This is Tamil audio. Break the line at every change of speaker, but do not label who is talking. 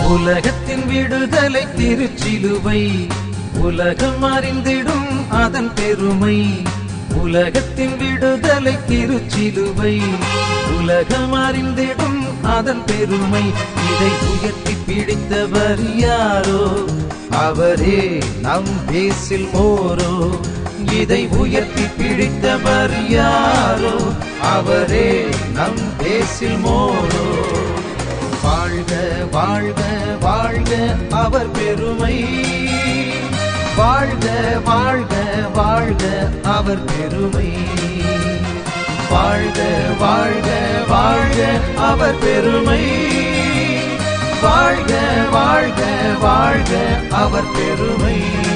உலகத்தின் விடுதலை திருச்சிலுவை, உலகம் அறிந்திடும் அதன் பெருமை. உலகத்தின் விடுதலை திருச்சிலுவை, உலகம் அறிந்திடும் அதன் பெருமை. இதை உயர்த்தி பிடித்தவர் யாரோ, அவரே நம் பேசில் மோரோ. இதை உயர்த்தி பிடித்தவர் யாரோ, அவரே நம் பேசில் மோரோ. வாழ்க வாழ்க வாழ்க அவர் பெருமை, வாழ்க வாழ்க வாழ்க அவர் பெருமை. வாழ்க வாழ்க வாழ்க அவர் பெருமை, வாழ்க வாழ்க வாழ்க அவர் பெருமை.